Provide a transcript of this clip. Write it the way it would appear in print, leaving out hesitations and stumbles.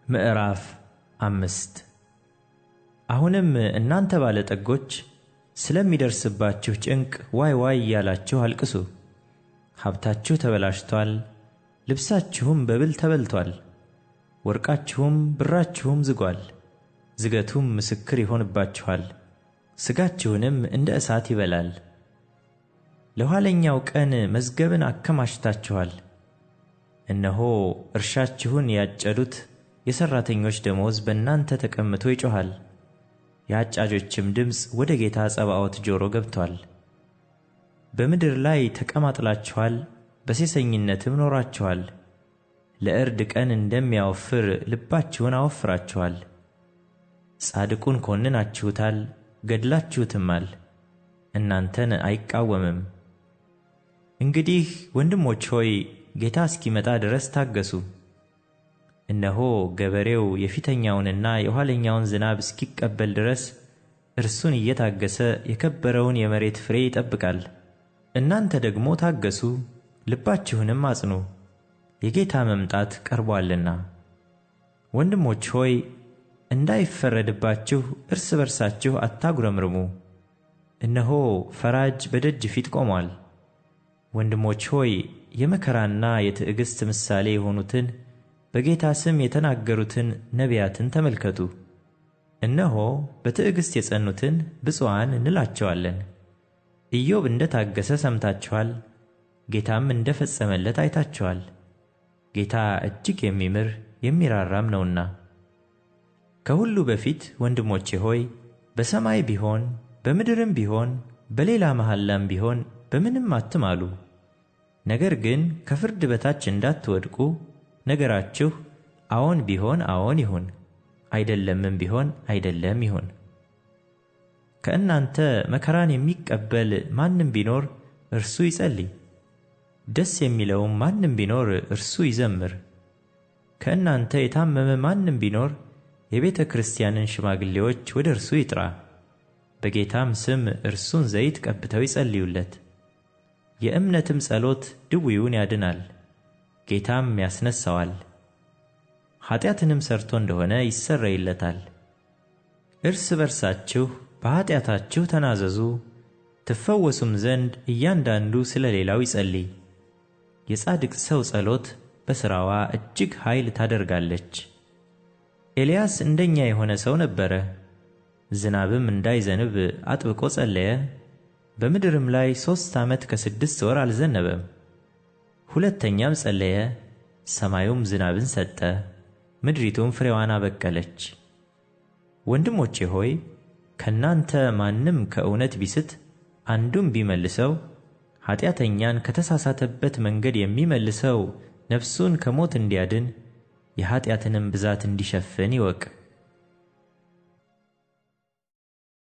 ምዕራፍ 5 አሁንም እናንተ ባለጠጎች ስለሚደርስባችሁ ጭንቅ ዋይ ዋይ እያላችሁ አልቅሱ። ሀብታችሁ ተበላሽቷል፣ ልብሳችሁም በብል ተበልቷል። ወርቃችሁም ብራችሁም ዝጓል፣ ዝገቱም ምስክር ይሆንባችኋል፣ ሥጋችሁንም እንደ እሳት ይበላል። ለኋለኛው ቀን መዝገብን አከማችታችኋል። እነሆ እርሻችሁን ያጨዱት የሠራተኞች ደመወዝ በእናንተ ተቀምቶ ይጮኻል። የአጫጆችም ድምፅ ወደ ጌታ ጸባዖት ጆሮ ገብቶአል። በምድር ላይ ተቀማጥላችኋል፣ በሴሰኝነትም ኖራችኋል። ለእርድ ቀን እንደሚያወፍር ልባችሁን አወፍራችኋል። ጻድቁን ኮንናችሁታል፣ ገድላችሁትማል፣ እናንተን አይቃወምም። እንግዲህ ወንድሞች ሆይ ጌታ እስኪመጣ ድረስ ታገሱ። እነሆ ገበሬው የፊተኛውንና የኋለኛውን ዝናብ እስኪቀበል ድረስ እርሱን እየታገሰ የከበረውን የመሬት ፍሬ ይጠብቃል። እናንተ ደግሞ ታገሱ፣ ልባችሁንም አጽኑ፣ የጌታ መምጣት ቀርቦአልና። ወንድሞች ሆይ እንዳይፈረድባችሁ እርስ በርሳችሁ አታጉረምርሙ። እነሆ ፈራጅ በደጅ ፊት ቆሟል። ወንድሞች ሆይ የመከራና የትዕግሥት ምሳሌ የሆኑትን በጌታ ስም የተናገሩትን ነቢያትን ተመልከቱ። እነሆ በትዕግሥት የጸኑትን ብፁዓን እንላቸዋለን። ኢዮብ እንደ ታገሰ ሰምታችኋል፣ ጌታም እንደ ፈጸመለት አይታችኋል። ጌታ እጅግ የሚምር የሚራራም ነውና። ከሁሉ በፊት ወንድሞቼ ሆይ በሰማይ ቢሆን በምድርም ቢሆን በሌላ መሐላም ቢሆን በምንም አትማሉ። ነገር ግን ከፍርድ በታች እንዳትወድቁ ነገራችሁ አዎን ቢሆን አዎን ይሁን፣ አይደለምም ቢሆን አይደለም ይሁን። ከእናንተ መከራን የሚቀበል ማንም ቢኖር እርሱ ይጸልይ፣ ደስ የሚለውም ማንም ቢኖር እርሱ ይዘምር። ከእናንተ የታመመ ማንም ቢኖር የቤተ ክርስቲያንን ሽማግሌዎች ወደ እርሱ ይጥራ፣ በጌታም ስም እርሱን ዘይት ቀብተው ይጸልዩለት። የእምነትም ጸሎት ድውዩን ያድናል፣ ጌታም ያስነሣዋል። ኃጢአትንም ሰርቶ እንደሆነ ይሰረይለታል። እርስ በርሳችሁ በኃጢአታችሁ ተናዘዙ፣ ትፈወሱም ዘንድ እያንዳንዱ ስለ ሌላው ይጸልይ። የጻድቅ ሰው ጸሎት በሥራዋ እጅግ ኃይል ታደርጋለች። ኤልያስ እንደኛ የሆነ ሰው ነበረ። ዝናብም እንዳይዘንብ አጥብቆ ጸለየ። በምድርም ላይ 3 ዓመት ከ6 ወር አልዘነበም። ሁለተኛም ጸለየ፣ ሰማዩም ዝናብን ሰጠ፣ ምድሪቱም ፍሬዋን አበቀለች። ወንድሞቼ ሆይ ከእናንተ ማንም ከእውነት ቢስት አንዱም ቢመልሰው፣ ኃጢአተኛን ከተሳሳተበት መንገድ የሚመልሰው ነፍሱን ከሞት እንዲያድን የኃጢአትንም ብዛት እንዲሸፍን ይወቅ።